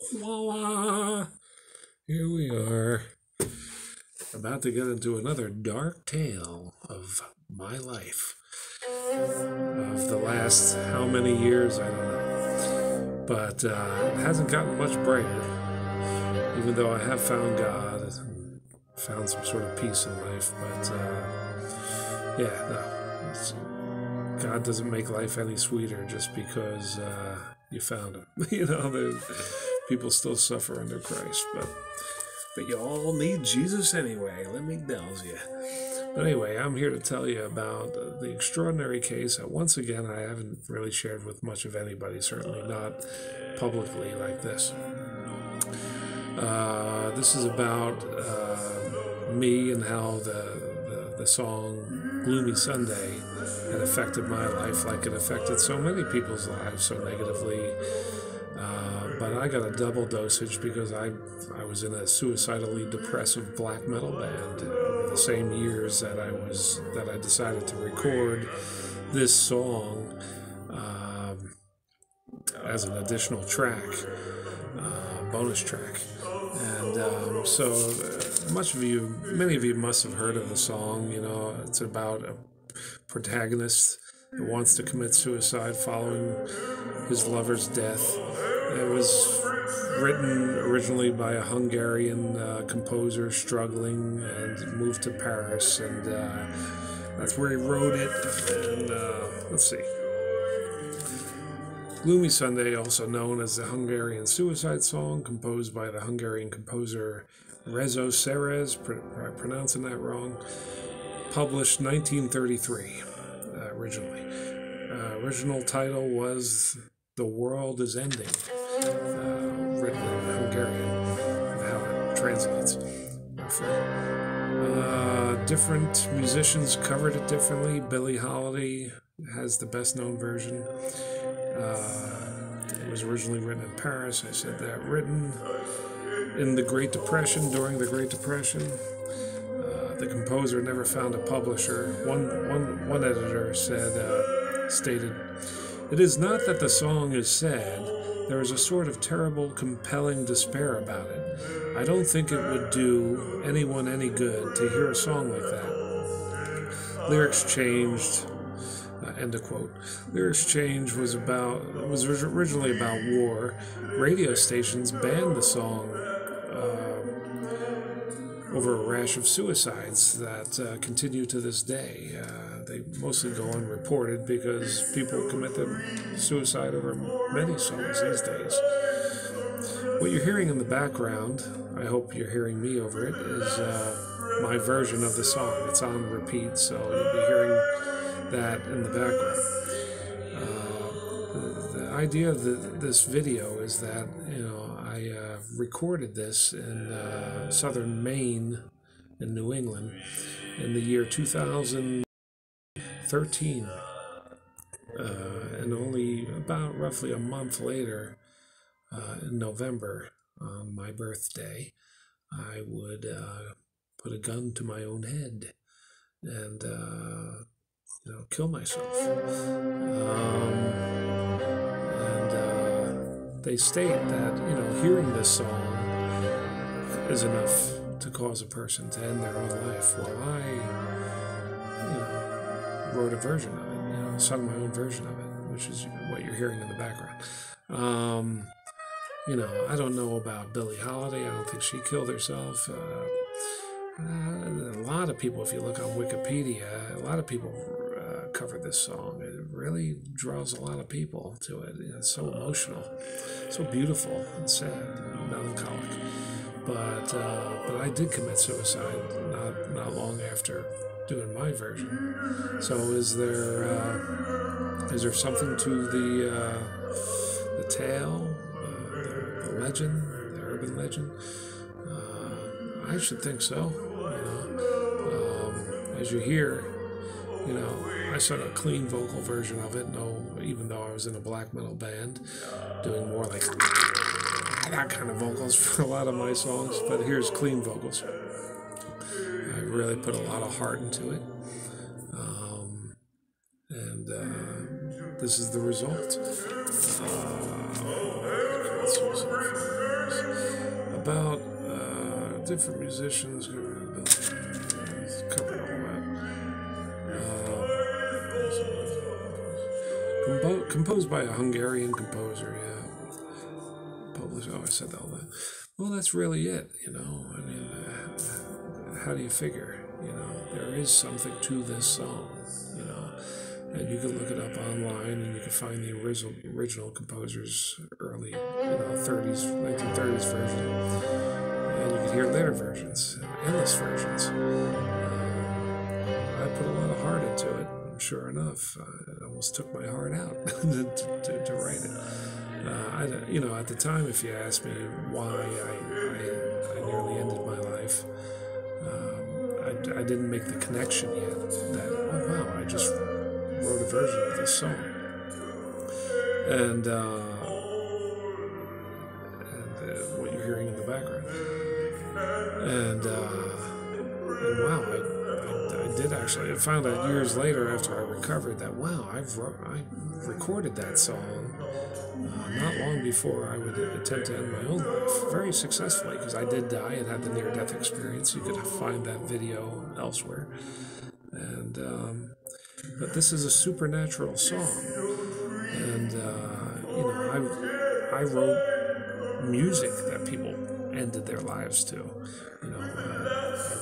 Voila! Here we are, about to get into another dark tale of my life. Of the last how many years, I don't know. But it hasn't gotten much brighter, even though I have found God and found some sort of peace in life. But God doesn't make life any sweeter just because you found him. People still suffer under Christ, but you all need Jesus anyway, let me tell you. But anyway, I'm here to tell you about the extraordinary case that once again I haven't really shared with much of anybody, certainly not publicly like this. This is about me and how the song Gloomy Sunday had affected my life like it affected so many people's lives so negatively. But I got a double dosage because I was in a suicidally depressive black metal band over the same years that I decided to record this song as an additional track, bonus track. And so many of you must have heard of the song. It's about a protagonist who wants to commit suicide following his lover's death. It was written originally by a Hungarian composer struggling and moved to Paris, and that's where he wrote it. And let's see. Gloomy Sunday, also known as the Hungarian Suicide Song, composed by the Hungarian composer Rezső Seress, pronouncing that wrong, published 1933 originally. Original title was The World is Ending, written in Hungarian, and how it translates. Different musicians covered it differently. Billie Holiday has the best known version. It was originally written in Paris. I said that. Written in the Great Depression, during the Great Depression. The composer never found a publisher. One editor stated, "It is not that the song is sad. There is a sort of terrible, compelling despair about it. I don't think it would do anyone any good to hear a song like that." Lyrics changed. End of quote. Lyrics change was originally about war. Radio stations banned the song over a rash of suicides that continue to this day. They mostly go unreported because people commit suicide over many songs these days. What you're hearing in the background, I hope you're hearing me over it, is my version of the song. It's on repeat, so you'll be hearing that in the background. The idea of this video is that I recorded this in southern Maine in New England in the year 2013, and only about roughly a month later, in November, on my birthday, I would put a gun to my own head and kill myself. They state that hearing this song is enough to cause a person to end their own life. Well, I wrote a version of it, sung my own version of it, which is what you're hearing in the background. I don't know about Billie Holiday. I don't think she killed herself. A lot of people, if you look on Wikipedia, a lot of people cover this song. It really draws a lot of people to it. It's so emotional, so beautiful and sad and melancholic. But I did commit suicide not long after doing my version. So is there something to the tale, the legend, the urban legend? I should think so. As you hear, I sung a clean vocal version of it. Even though I was in a black metal band, doing more like that kind of vocals for a lot of my songs. But here's clean vocals. I really put a lot of heart into it, and this is the result. different musicians covered all that. Composed by a Hungarian composer, yeah. Published. Oh, I said all that. Well, that's really it, you know. I mean, how do you figure? You know, there is something to this song, you know, and you can look it up online, and you can find the original composer's early, 1930s version, and you can hear later versions, endless versions. I put a lot of heart into it. Sure enough, it almost took my heart out to write it. At the time, if you asked me why I nearly ended my life, I didn't make the connection yet that, oh wow, I just wrote a version of this song. And what you're hearing in the background. And wow, I did actually. I found out years later after I recovered that, wow, I recorded that song not long before I would attempt to end my own life, very successfully, because I did die and had the near-death experience. You could find that video elsewhere. And but this is a supernatural song, and I wrote music that people ended their lives to. I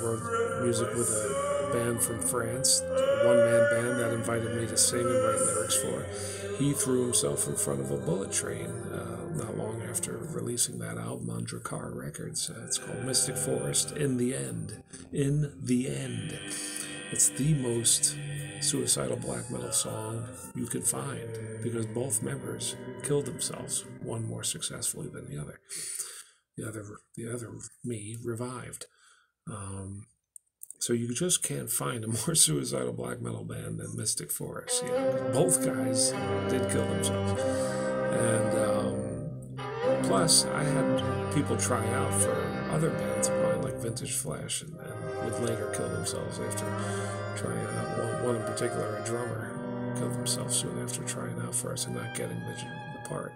wrote music with a band from France, a one-man band that invited me to sing and write lyrics for. He threw himself in front of a bullet train not long after releasing that album on Drakkar Records. It's called Mystic Forest, In the End. In the End. It's the most suicidal black metal song you could find, because both members killed themselves, one more successfully than the other. The other me revived. So you just can't find a more suicidal black metal band than Mystic Forest. Both guys did kill themselves. And plus, I had people try out for other bands of mine, like Vintage Flesh, and would later kill themselves after trying out. One in particular, a drummer, killed himself soon after trying out for us and not getting the part.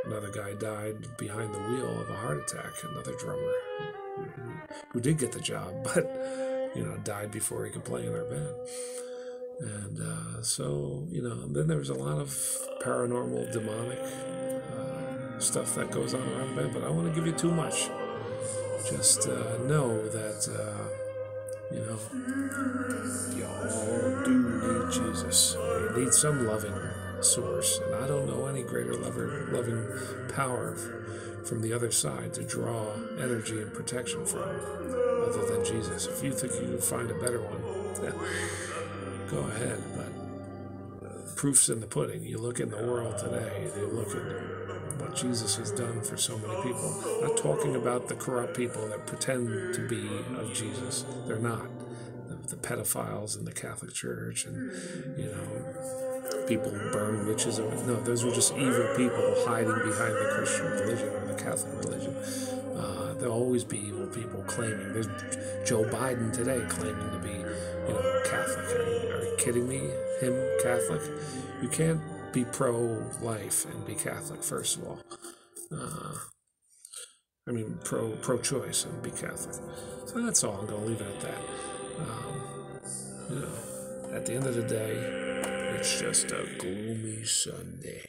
Another guy died behind the wheel of a heart attack, another drummer who did get the job, but, died before he could play in our band. And then there was a lot of paranormal, demonic stuff that goes on around the band, but I don't want to give you too much. Just know that, y'all do need Jesus. You need some loving source, and I don't know any greater loving power from the other side to draw energy and protection from other than Jesus. If you think you can find a better one, go ahead, but proof's in the pudding. You look in the world today, you look at what Jesus has done for so many people. I'm not talking about the corrupt people that pretend to be of Jesus. They're not. The pedophiles in the Catholic Church, and people who burn witches. No, those were just evil people hiding behind the Christian religion or the Catholic religion. There'll always be evil people claiming. There's Joe Biden today claiming to be, Catholic. Are you kidding me? Him Catholic? You can't be pro-life and be Catholic, first of all. Pro-choice and be Catholic. So that's all. I'm going to leave it at that. At the end of the day, it's just a gloomy Sunday.